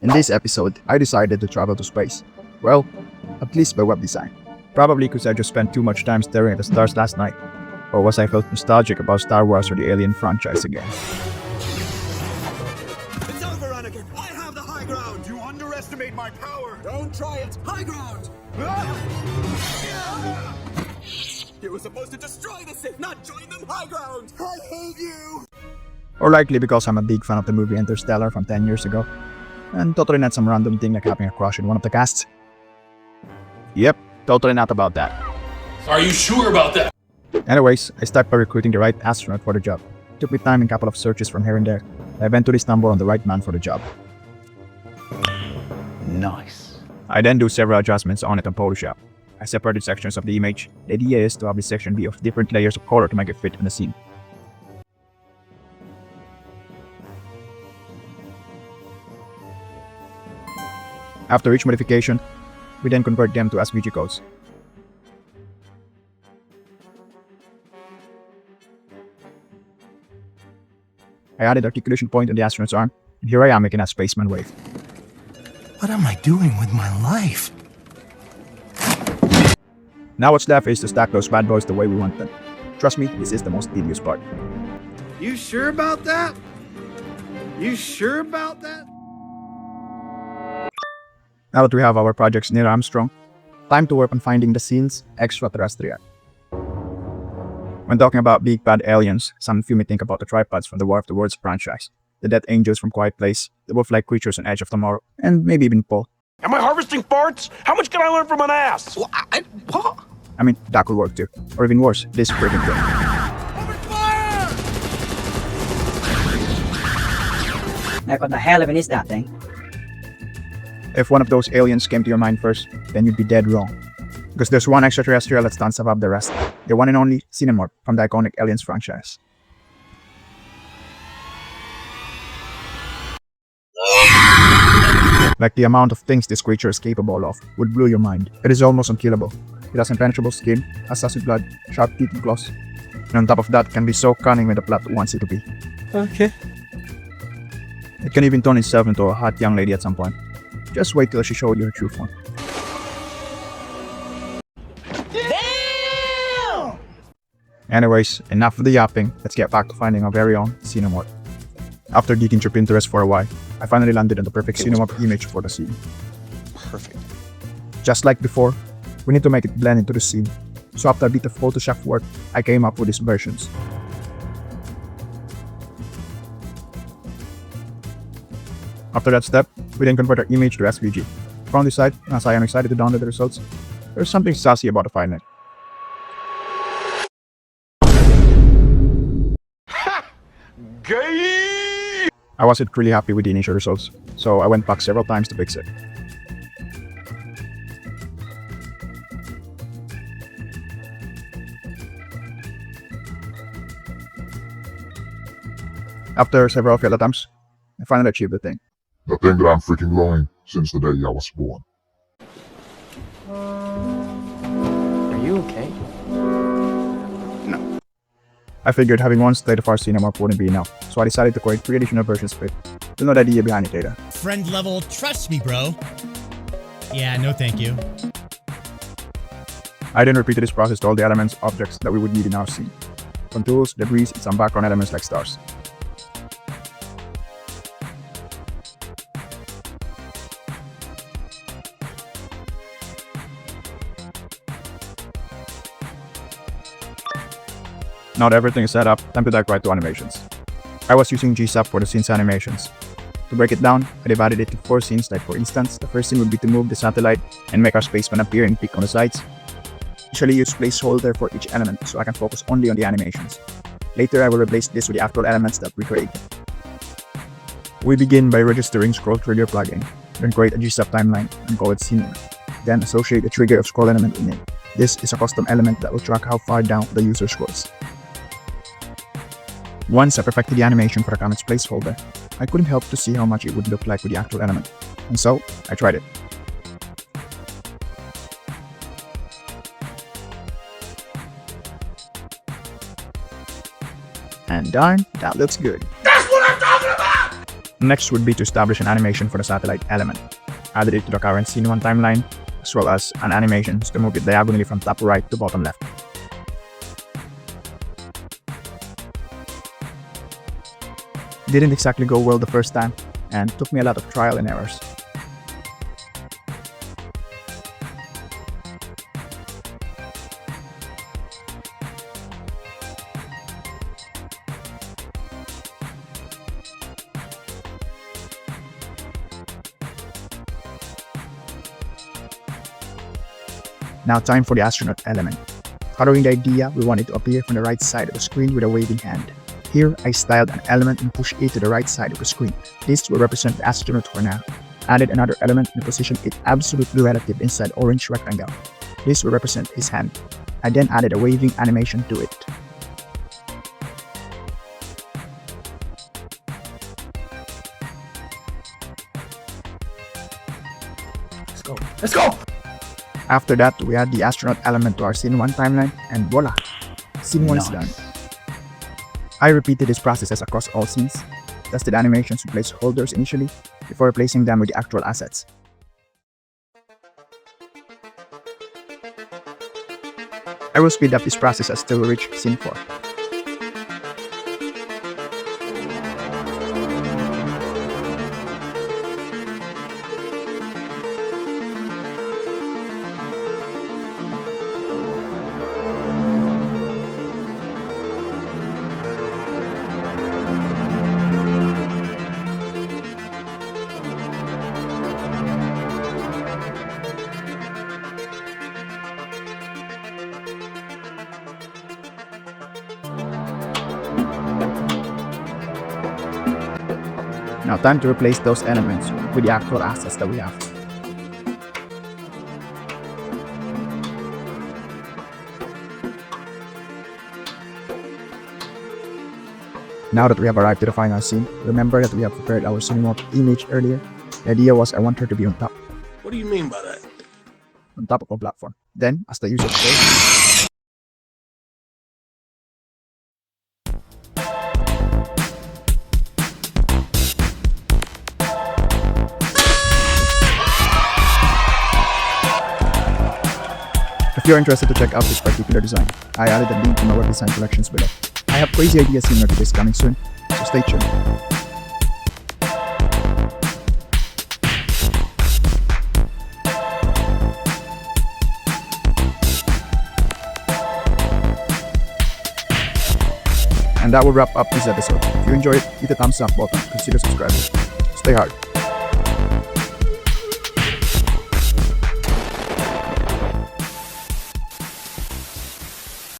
In this episode, I decided to travel to space. Well, at least by web design. Probably because I just spent too much time staring at the stars last night. Or was I felt nostalgic about Star Wars or the Alien franchise again? It's over, Anakin! I have the high ground! You underestimate my power! Don't try it! High ground! You were supposed to destroy the Sith, not join them high ground! I hate you! Or likely because I'm a big fan of the movie Interstellar from 10 years ago. And totally not some random thing like having a crush in one of the casts. Yep, totally not about that. Are you sure about that? Anyways, I start by recruiting the right astronaut for the job. It took me time and a couple of searches from here and there. I eventually stumbled on the right man for the job. Nice. I then do several adjustments on it on Photoshop. I separated sections of the image. The idea is to have this section be of different layers of color to make it fit in the scene. After each modification, we then convert them to SVG codes. I added articulation point on the astronaut's arm, and here I am making a spaceman wave. What am I doing with my life? Now what's left is to stack those bad boys the way we want them. Trust me, this is the most tedious part. You sure about that? You sure about that? Now that we have our projects near Armstrong, time to work on finding the scenes extraterrestrial. When talking about big bad aliens, some few may think about the tripods from the War of the Worlds franchise, the dead angels from Quiet Place, the wolf-like creatures on Edge of Tomorrow, and maybe even Paul. Am I harvesting farts? How much can I learn from an ass? What? I mean, that could work too. Or even worse, this freaking thing. Open fire! Like, what the hell even is that thing? If one of those aliens came to your mind first, then you'd be dead wrong. Because there's one extraterrestrial that stands above the rest. The one and only Xenomorph from the iconic Aliens franchise. Like, the amount of things this creature is capable of would blow your mind. It is almost unkillable. It has impenetrable skin, has acid blood, sharp teeth and claws. And on top of that, can be so cunning when the plot wants it to be. Okay. It can even turn itself into a hot young lady at some point. Just wait till she shows you her true form. Damn! Anyways, enough of the yapping, let's get back to finding our very own Xenomorph. After digging through Pinterest for a while, I finally landed on the perfect Xenomorph image for the scene. Perfect. Just like before, we need to make it blend into the scene. So after a bit of Photoshop work, I came up with these versions. After that step, we then convert our image to SVG. From this site, as I am excited to download the results, there's something sassy about the file. Gay! I wasn't really happy with the initial results, so I went back several times to fix it. After several failed attempts, I finally achieved the thing. The thing that I'm freaking glowing since the day I was born. Are you okay? No. I figured having one state of our Xenomorph wouldn't be enough, so I decided to create 3 additional versions of it. There's no idea behind it later. Friend level, trust me, bro. Yeah, no thank you. I then repeated this process to all the elements, objects that we would need in our scene. From tools, debris, and some background elements like stars. Now that everything is set up, time to dive right to animations. I was using GSAP for the scene's animations. To break it down, I divided it into 4 scenes, like for instance, the first scene would be to move the satellite and make our spaceman appear and peek on the sides. Usually use placeholder for each element so I can focus only on the animations. Later I will replace this with the actual elements that we created. We begin by registering scroll trigger plugin, then create a GSAP timeline and call it scene. Then associate a trigger of scroll element in it. This is a custom element that will track how far down the user scrolls. Once I perfected the animation for the comments placeholder, I couldn't help to see how much it would look like with the actual element, and so I tried it. And darn, that looks good. That's what I'm talking about! Next would be to establish an animation for the satellite element. Added it to the current scene 1 timeline, as well as an animation to move it diagonally from top right to bottom left. Didn't exactly go well the first time, and took me a lot of trial and errors. Now time for the astronaut element. Following the idea, we want it to appear from the right side of the screen with a waving hand. Here, I styled an element and pushed it to the right side of the screen. This will represent the astronaut for now. Added another element and positioned it absolutely relative inside orange rectangle. This will represent his hand. I then added a waving animation to it. Let's go! After that, we add the astronaut element to our scene 1 timeline, and voila! Scene 1 is done. I repeated these processes across all scenes, tested animations with placeholders initially, before replacing them with the actual assets. I will speed up this process until we reach scene 4. Now time to replace those elements with the actual assets that we have. Now that we have arrived to the final scene, remember that we have prepared our cinema image earlier. The idea was I want her to be on top. What do you mean by that? On top of a platform. Then, as the user says, if you're interested to check out this particular design, I added a link to my web design collections below. I have crazy ideas similar to this coming soon, so stay tuned. And that will wrap up this episode. If you enjoyed it, hit the thumbs up button, consider subscribing. Stay hard.